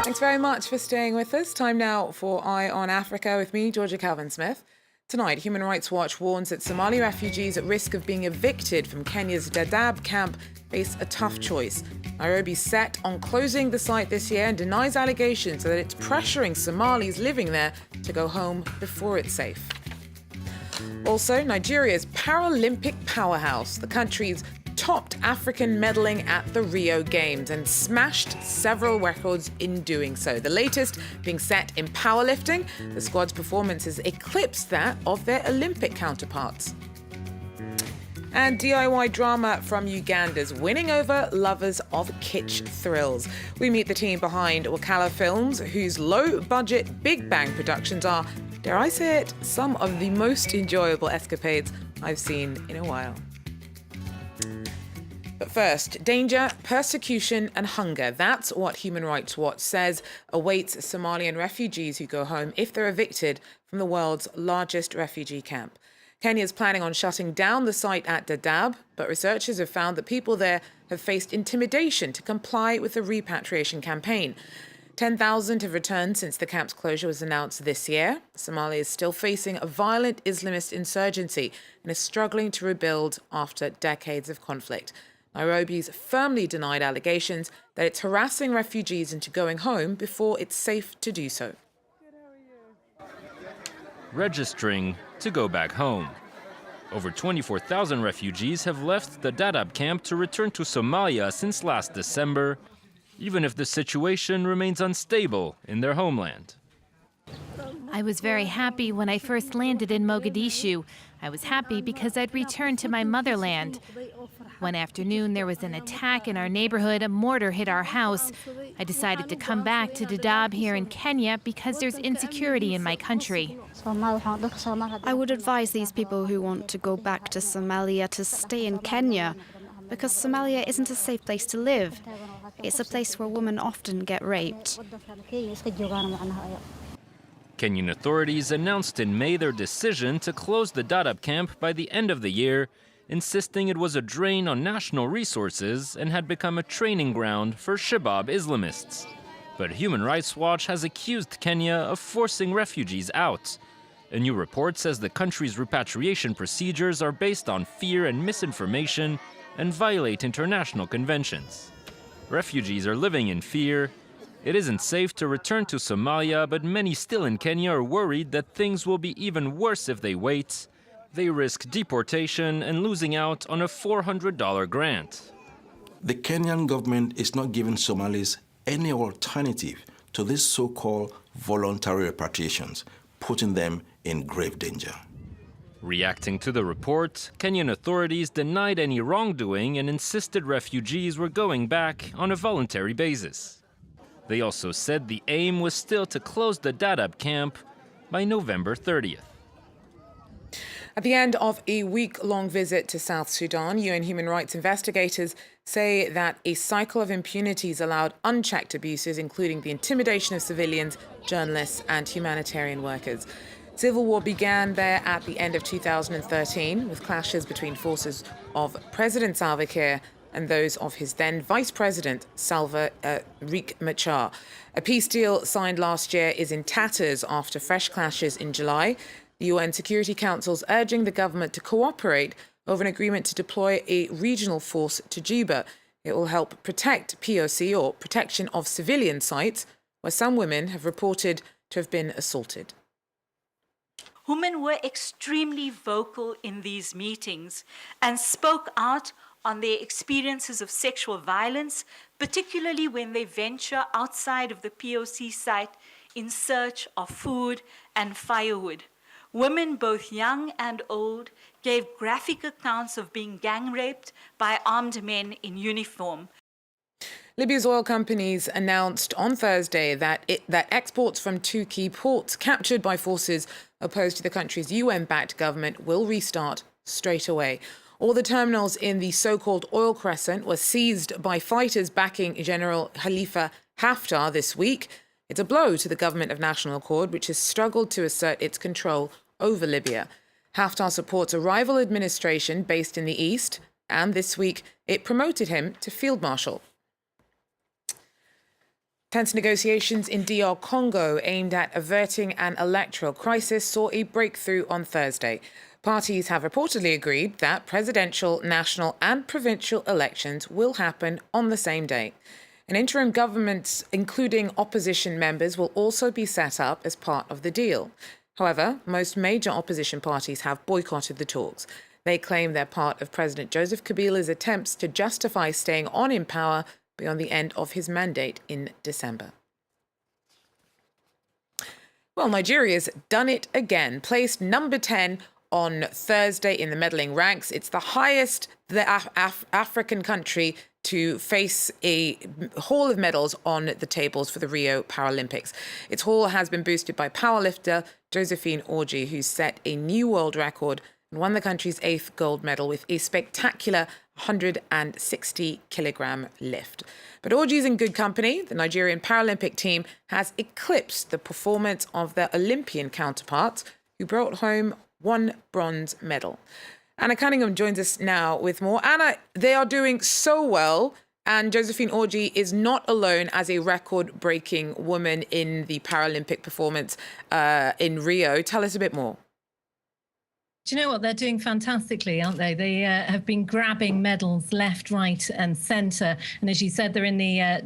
Thanks very much for staying with us. Time now for Eye on Africa with me, Georgia Calvin-Smith. Tonight, Human Rights Watch warns that Somali refugees at risk of being evicted from Kenya's Dadaab camp face a tough choice. Nairobi's set on closing the site this year and denies allegations that it's pressuring Somalis living there to go home before it's safe. Also, Nigeria's Paralympic powerhouse, the country's topped African medalling at the Rio Games and smashed several records in doing so. The latest being set in powerlifting. The squad's performances eclipsed that of their Olympic counterparts. And DIY drama from Uganda's winning over lovers of kitsch thrills. We meet the team behind Wakala Films, whose low-budget Big Bang productions are, dare I say it, some of the most enjoyable escapades I've seen in a while. But first, danger, persecution and hunger. That's what Human Rights Watch says awaits Somalian refugees who go home if they're evicted from the world's largest refugee camp. Kenya is planning on shutting down the site at Dadaab, but researchers have found that people there have faced intimidation to comply with the repatriation campaign. 10,000 have returned since the camp's closure was announced this year. Somalia is still facing a violent Islamist insurgency and is struggling to rebuild after decades of conflict. Nairobi's firmly denied allegations that it's harassing refugees into going home before it's safe to do so. Registering to go back home. Over 24,000 refugees have left the Dadaab camp to return to Somalia since last December, even if the situation remains unstable in their homeland. I was very happy when I first landed in Mogadishu. I was happy because I'd returned to my motherland. One afternoon, there was an attack in our neighborhood. A mortar hit our house. I decided to come back to Dadaab here in Kenya because there's insecurity in my country. I would advise these people who want to go back to Somalia to stay in Kenya because Somalia isn't a safe place to live. It's a place where women often get raped. Kenyan authorities announced in May their decision to close the Dadaab camp by the end of the year, insisting it was a drain on national resources and had become a training ground for Shabab Islamists. But Human Rights Watch has accused Kenya of forcing refugees out. A new report says the country's repatriation procedures are based on fear and misinformation and violate international conventions. Refugees are living in fear. It isn't safe to return to Somalia, but many still in Kenya are worried that things will be even worse if they wait. They risk deportation and losing out on a $400 grant. The Kenyan government is not giving Somalis any alternative to these so-called voluntary repatriations, putting them in grave danger. Reacting to the report, Kenyan authorities denied any wrongdoing and insisted refugees were going back on a voluntary basis. They also said the aim was still to close the Dadaab camp by November 30th. At the end of a week-long visit to South Sudan, UN human rights investigators say that a cycle of impunities allowed unchecked abuses, including the intimidation of civilians, journalists and humanitarian workers. Civil war began there at the end of 2013 with clashes between forces of President Salva Kiir and those of his then Vice President, Riek Machar. A peace deal signed last year is in tatters after fresh clashes in July. The UN Security Council is urging the government to cooperate over an agreement to deploy a regional force to Juba. It will help protect POC, or protection of civilian sites, where some women have reported to have been assaulted. Women were extremely vocal in these meetings and spoke out on their experiences of sexual violence, particularly when they venture outside of the POC site in search of food and firewood. Women, both young and old, gave graphic accounts of being gang raped by armed men in uniform. Libya's oil companies announced on Thursday that exports from two key ports captured by forces opposed to the country's UN-backed government will restart straight away. All the terminals in the so-called Oil Crescent were seized by fighters backing General Khalifa Haftar this week. It's a blow to the government of national accord, which has struggled to assert its control over Libya. Haftar supports a rival administration based in the east, and this week it promoted him to field marshal. Tense negotiations in DR Congo aimed at averting an electoral crisis saw a breakthrough on Thursday. Parties have reportedly agreed that presidential, national and provincial elections will happen on the same day. An interim government, including opposition members, will also be set up as part of the deal. However, most major opposition parties have boycotted the talks. They claim they're part of President Joseph Kabila's attempts to justify staying on in power beyond the end of his mandate in December. Well, Nigeria's done it again, placed number 10 on Thursday in the medalling ranks. It's the highest African country to face a haul of medals on the tables for the Rio Paralympics. Its haul has been boosted by powerlifter Josephine Orji, who set a new world record and won the country's 8th gold medal with a spectacular 160-kilogram lift. But Orji's in good company. The Nigerian Paralympic team has eclipsed the performance of their Olympian counterparts, who brought home 1 bronze medal. Anna Cunningham joins us now with more. Anna, they are doing so well, and Josephine Orji is not alone as a record-breaking woman in the Paralympic performance in Rio. Tell us a bit more. Do you know what? They're doing fantastically, aren't they? They have been grabbing medals left, right and centre. And as you said, they're in the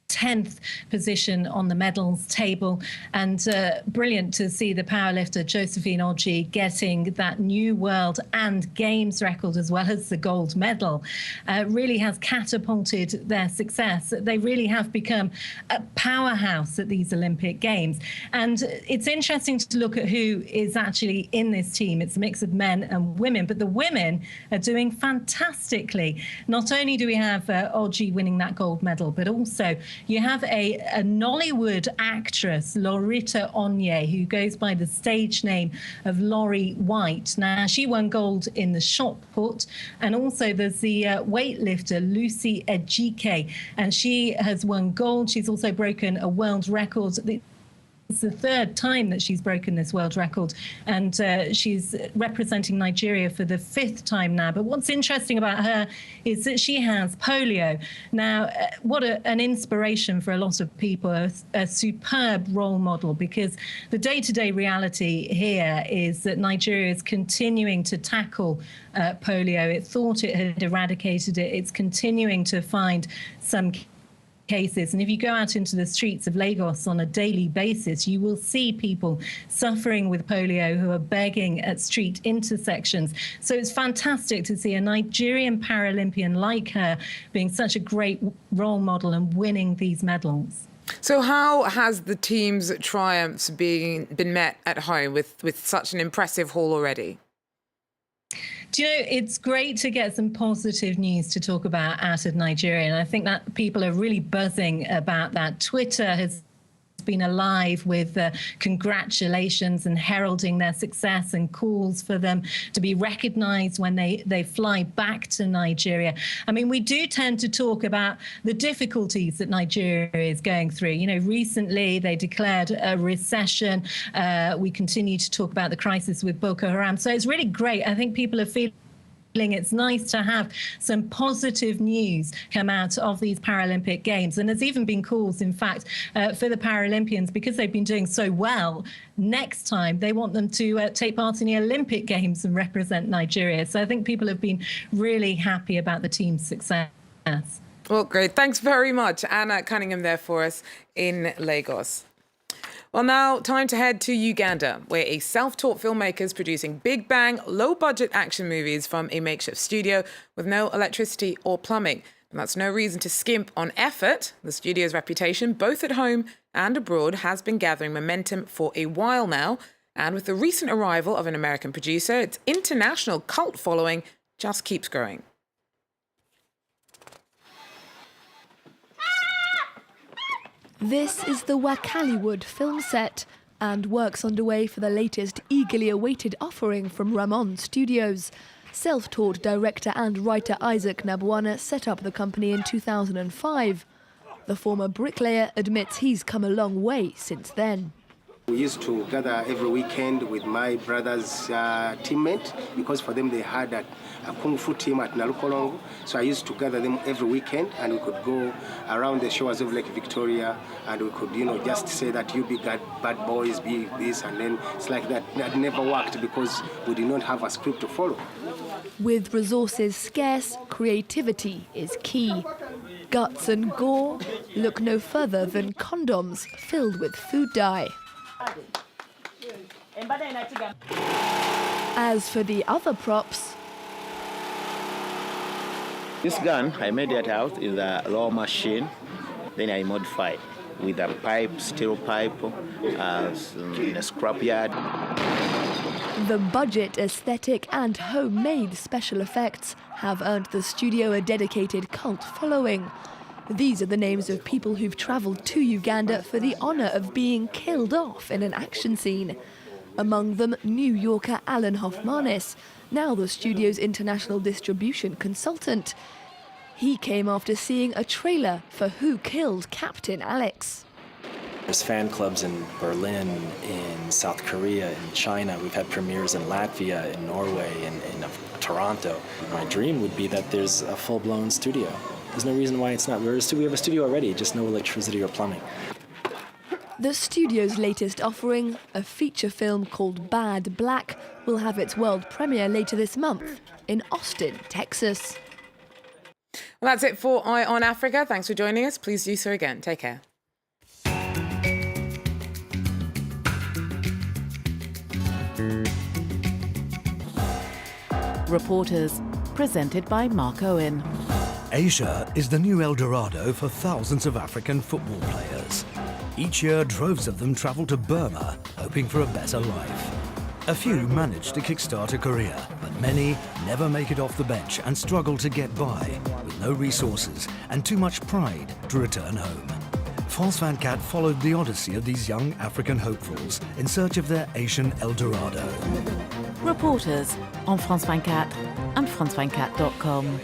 10th position on the medals table, and brilliant to see the powerlifter Josephine Orji getting that new world and games record as well as the gold medal. Really has catapulted their success. They really have become a powerhouse at these Olympic Games, and it's interesting to look at who is actually in this team. It's a mix of men and women, but the women are doing fantastically. Not only do we have Orji winning that gold medal, but also you have a Nollywood actress, Loretta Onye, who goes by the stage name of Laurie White. Now, she won gold in the shot put, and also there's the weightlifter, Lucy Ejike, and she has won gold. She's also broken a world record. It's the 3rd time that she's broken this world record, and she's representing Nigeria for the 5th time now. But what's interesting about her is that she has polio. Now, what an inspiration for a lot of people, a superb role model, because the day-to-day reality here is that Nigeria is continuing to tackle polio. It thought it had eradicated it. It's continuing to find some cases. And if you go out into the streets of Lagos on a daily basis, you will see people suffering with polio who are begging at street intersections. So it's fantastic to see a Nigerian Paralympian like her being such a great role model and winning these medals. So how has the team's triumphs been met at home with such an impressive haul already? Do you know, it's great to get some positive news to talk about out of Nigeria, and I think that people are really buzzing about that. Twitter has been alive with congratulations and heralding their success and calls for them to be recognised when they fly back to Nigeria. I mean, we do tend to talk about the difficulties that Nigeria is going through. You know, recently they declared a recession. We continue to talk about the crisis with Boko Haram. So it's really great. I think people are feeling it's nice to have some positive news come out of these Paralympic Games. And there's even been calls, in fact, for the Paralympians, because they've been doing so well, next time they want them to take part in the Olympic Games and represent Nigeria. So I think people have been really happy about the team's success. Well, great. Thanks very much. Anna Cunningham there for us in Lagos. Well, now time to head to Uganda, where a self-taught filmmaker is producing big bang, low-budget action movies from a makeshift studio with no electricity or plumbing. And that's no reason to skimp on effort. The studio's reputation, both at home and abroad, has been gathering momentum for a while now. And with the recent arrival of an American producer, its international cult following just keeps growing. This is the Wakaliwood film set, and work's underway for the latest eagerly awaited offering from Ramon Studios. Self-taught director and writer Isaac Nabwana set up the company in 2005. The former bricklayer admits he's come a long way since then. We used to gather every weekend with my brother's teammate because for them they had a Kung Fu team at Nalukolongo. So I used to gather them every weekend and we could go around the shores of Lake Victoria and we could, just say that you be bad boys, be this, and then it's like that. That never worked because we did not have a script to follow. With resources scarce, creativity is key. Guts and gore look no further than condoms filled with food dye. As for the other props, this gun, I made it out in a law machine, then I modified with a pipe, steel pipe, in a scrapyard. the budget, aesthetic and homemade special effects have earned the studio a dedicated cult following. These are the names of people who've travelled to Uganda for the honour of being killed off in an action scene. Among them, New Yorker Alan Hoffmanis, now the studio's international distribution consultant. He came after seeing a trailer for Who Killed Captain Alex. There's fan clubs in Berlin, in South Korea, in China. We've had premieres in Latvia, in Norway, in Toronto. My dream would be that there's a full-blown studio. There's no reason why it's not. We have a studio already, just no electricity or plumbing. The studio's latest offering, a feature film called Bad Black, will have its world premiere later this month in Austin, Texas. Well, that's it for Eye on Africa. Thanks for joining us. Please do so again. Take care. Reporters, presented by Mark Owen. Asia is the new El Dorado for thousands of African football players. Each year, droves of them travel to Burma, hoping for a better life. A few manage to kickstart a career, but many never make it off the bench and struggle to get by, with no resources and too much pride to return home. France 24 followed the odyssey of these young African hopefuls in search of their Asian El Dorado. Reporters on France 24 and France24.com.